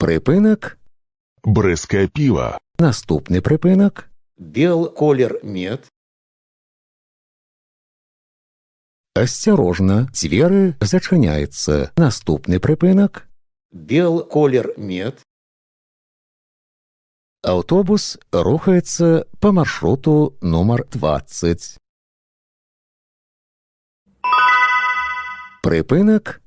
Припинок. Брызкое пиво. Наступний припинок. Бел колер мед. Асцярожна, дзверы зачыняюцца. Наступны припинок. Бел колер мед. Аўтобус рухаецца па маршруту нумар 20. Припинок.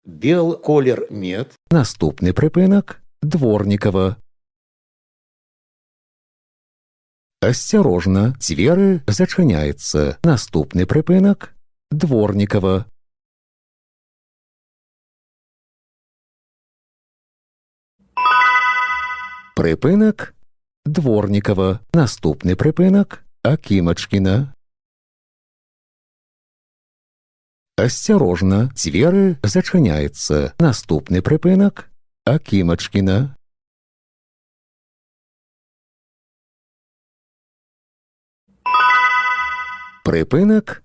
Бел колер мед. Наступны припинок. Дворнікава. Асцярожна, дзверы зачыняюцца. Наступны припинок. Дворнікава. Припинок. Дворнікава. Наступны припинок. Акімачкіна. Асцярожна, дзверы зачыняюцца. Наступны припинок. Акімачкіна. Припинок.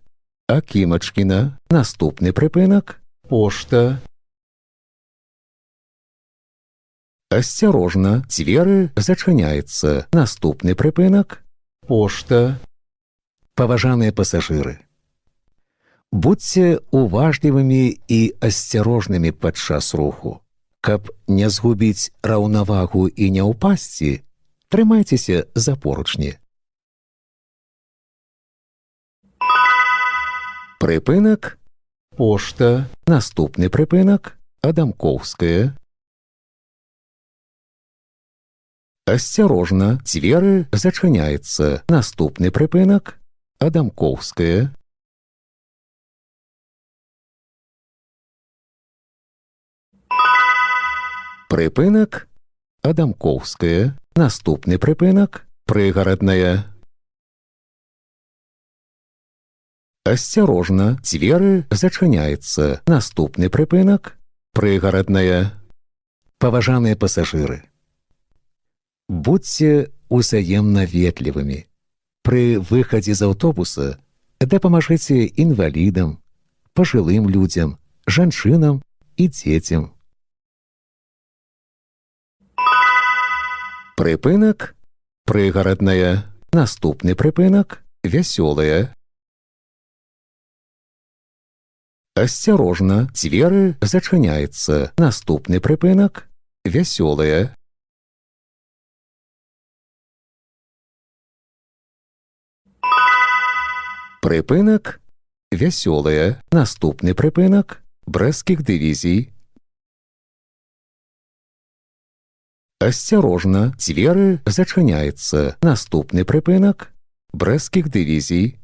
Акімачкіна. Наступны припинок. Пошта. Асцярожна, дзверы зачыняюцца. Наступны припинок. Пошта. Паважаныя пасажыры, будзьце уважлівымі і асцярожнымі падчас руху. Каб не згубіць раўнавагу і не ўпасці, трымайцеся за поручні. Припинок. Пошта. Наступны припинок. Адамкоўская. Асцярожна, дзверы зачыняюцца. Наступны припинок. Адамкоўская. Припинок. Адамкоўская. Наступны припинок. Прыгарадная. Асцярожна, дзверы зачыняюцца. Наступны припинок. Прыгарадная. Паважаныя пасажыры, будьце узаемна ветлівымі. Пры выхадзе з аўтобуса дапамажыце інвалідам, пажылым людзям, жанчынам і дзецям. Припинок. Прыгарадная. Наступны припинок. Вясёлая. Асцярожна, дзверы зачыняюцца. Наступны припинок. Вясёлая. Припинок. Вясёлая. Наступны припинок. Брэсцкіх дывізій. Асцярожна, дзверы зачыняюцца. Наступны припинок. Брэсцкіх дывізій.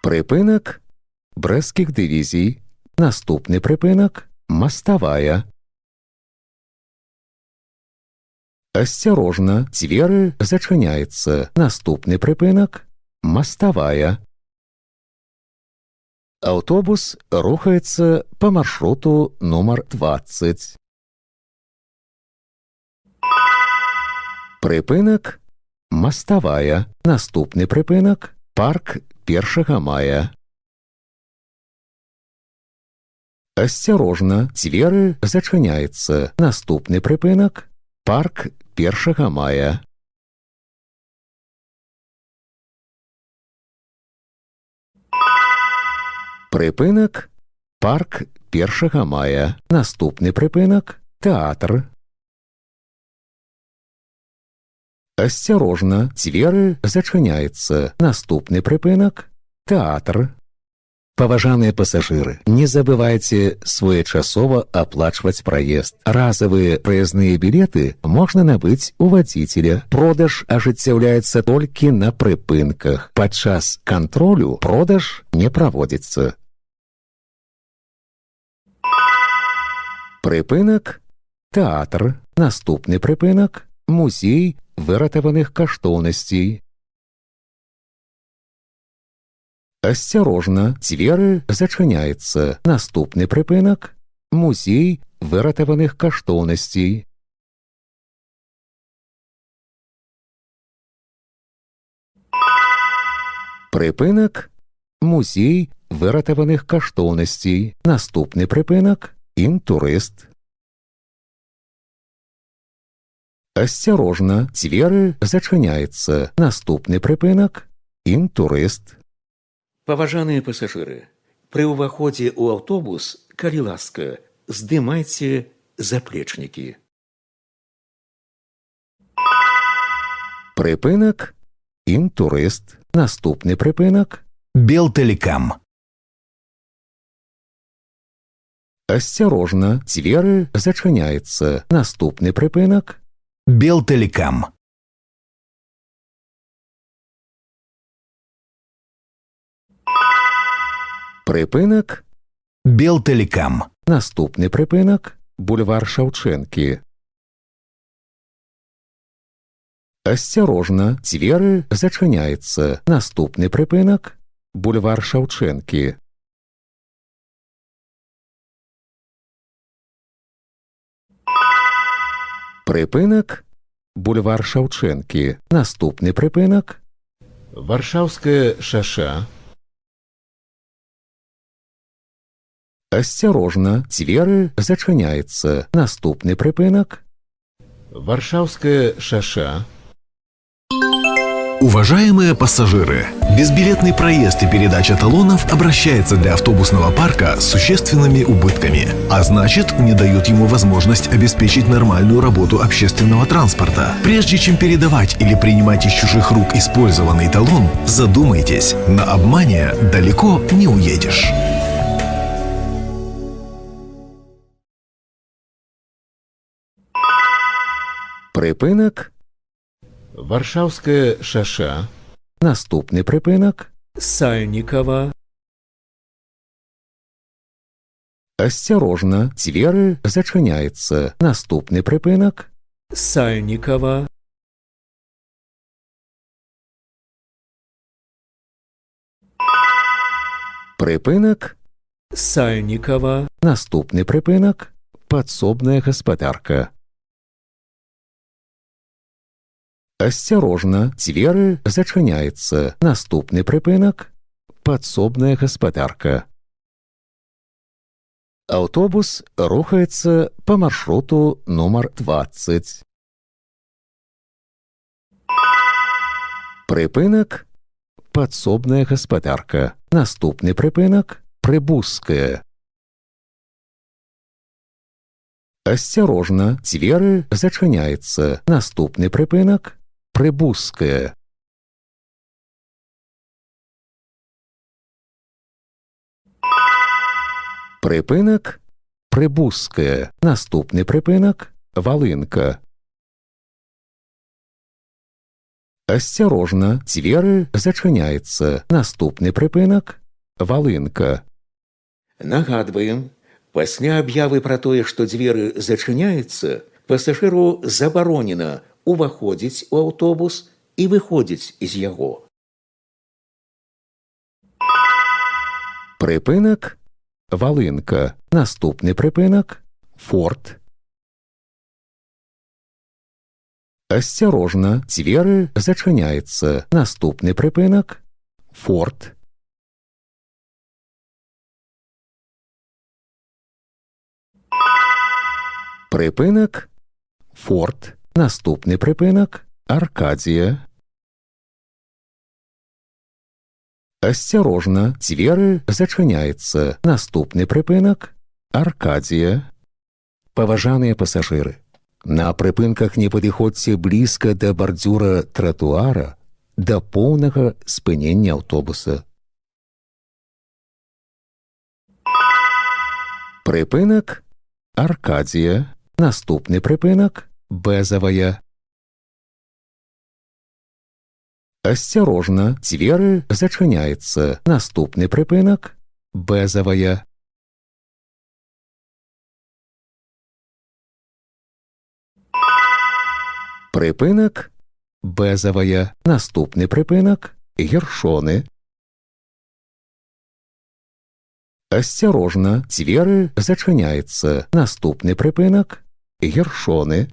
Припинок. Брэсцкіх дывізій. Наступны припинок. Маставая. Асцярожна, дзверы зачыняюцца. Наступны припинок. Маставая. Аўтобус рухаецца па маршруту нумар 20. Припинок. Маставая. Наступны припинок. Парк 1 мая. Асцярожна, дзверы зачыняюцца. Наступны припинок. Парк 1 мая. Припинок. Парк 1 мая. Наступны припинок. Тэатр. Асцярожна, дзверы зачыняюцца. Наступны припинок. Тэатр. Паважаныя пасажыры, не забывайце своечасова аплачваць праезд. Разавыя праязныя білеты можна набыць у вадзіцеля. Продаж ажыццяўляецца толькі на прыпынках. Падчас кантролю продаж не праводзіцца. Припинок. Тэатр. Наступны припинок. Музей выратаваных каштоўнасцей. Асцярожна, дзверы зачыняюцца. Наступны припинок. Музей выратаваных каштоўнасцей. Припинок. Музей виратованих коштовностей. Наступний припинок – інтурист. Осторожно, двери зачиняються. Наступний припинок – інтурист. Паважаныя пасажыры, пры ўваходзе ў аўтобус, калі ласка, здымайце заплечнікі. Припинок – інтурист. Наступний припинок – Белтелеком. осторожно, двери зачиняються. Наступний припинок – Белтелеком. припинок. Белтелеком. Наступний припинок – бульвар Шевченки. Осторожно, двери зачиняються. Наступний припинок – бульвар Шевченки. Припинок – бульвар Шевченки. Наступний припинок – Варшавське шосе. Осторожно, двери зачиняються. Наступний припинок – Варшавське шосе. Уважаемые пассажиры, безбилетный проезд и передача талонов обращается для автобусного парка с существенными убытками, а значит, не дают ему возможность обеспечить нормальную работу общественного транспорта. Прежде чем передавать или принимать из чужих рук использованный талон, задумайтесь, на обмане далеко не уедешь. Припинок – Варшавське шосе. Наступний припинок – Сальникова. осторожно, двери зачиняються. Наступний припинок – Сальникова. припинок – Сальникова. Наступний припинок – подсобная господарка. Осторожно, двери зачиняються. Наступний припинок – подсобная господарка. Автобус рухається по маршруту номер 20. Припинок – подсобная господарка. Наступний припинок – прибузская. Осторожно, двери зачиняються. Наступний припинок – прибузская. Припинок – прибузская. Наступний припинок – волинка. Осторожно, двери зачиняються. Наступний припинок – волинка. Нагадваем, пасля аб'явы пра тое, што дзверы зачыняюцца, пасажыру забаронена уваходзіць у аўтобус і выходзіць з яго. Припинок – волинка. Наступний припинок – форт. Осторожно, двери зачиняються. Наступний припинок – форт. Припинок – форт. Наступний припинок – Аркадія. Осторожно, двери зачиняються. Наступний припинок – Аркадія. Паважаныя пасажыры, на прыпынках не падыходзьце блізка да бардзюра тратуара да поўнага спынення аўтобуса. Прыпынак – Аркадія. Наступны прыпынак – Бэзавая. Осторожно, двери зачиняються. Наступний припинок – Бэзавая. Припинок – Бэзавая. Наступний припинок – Гершони. Осторожно, двери зачиняються. Наступний припинок – Гершони.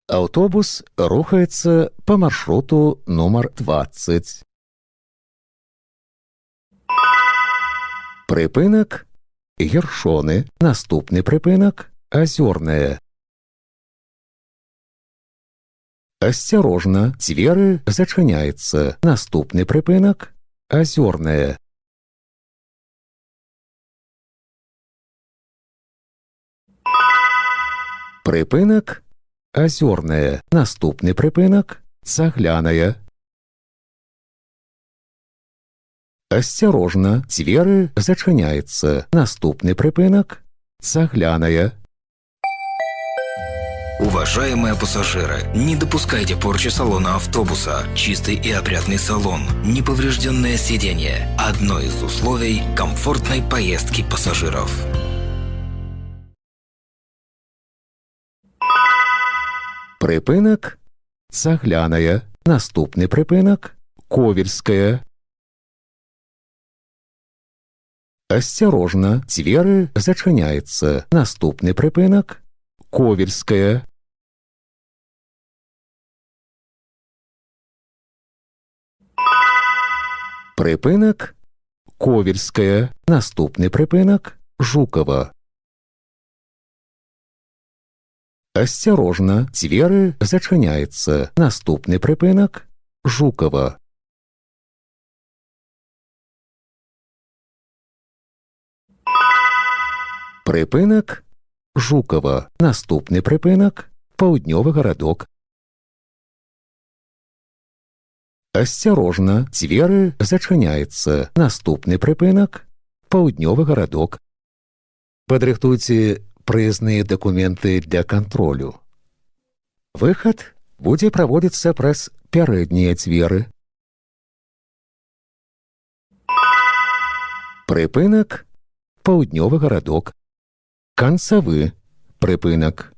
Автобус рухається по маршруту номер 20. Припинак гершони. Наступний припинак азёрная. Осторожно, двери зачиняються. Наступний припинак азёрная. Припинак азёрная. Наступний припинак цагляная. Осторожно, двери зачиняються. Наступний припинак цагляная. Уважаемые пассажиры, не допускайте порчи салона автобуса. Чистый и опрятный салон, неповрежденное сиденье – одно из условий комфортной поездки пассажиров. Припинак цагляная. Наступний припинак ковельская. Осторожно, двери зачиняються. Наступний припинак ковельская. Припинак ковельская. Наступний припинак Жукова. Осторожно, двери зачиняються. Наступний припинак Жукова. Припинак Жукова. Наступний припинак Паўднёвы гарадок. Осторожно, двери зачиняються. Наступний припинак Паўднёвы гарадок. Падрыхтуйце прыездныя дакументы для кантролю. Выхад будзе праводзіцца праз пярэднія дзверы. Припинак Паўднёвы гарадок. Канцавы припинак.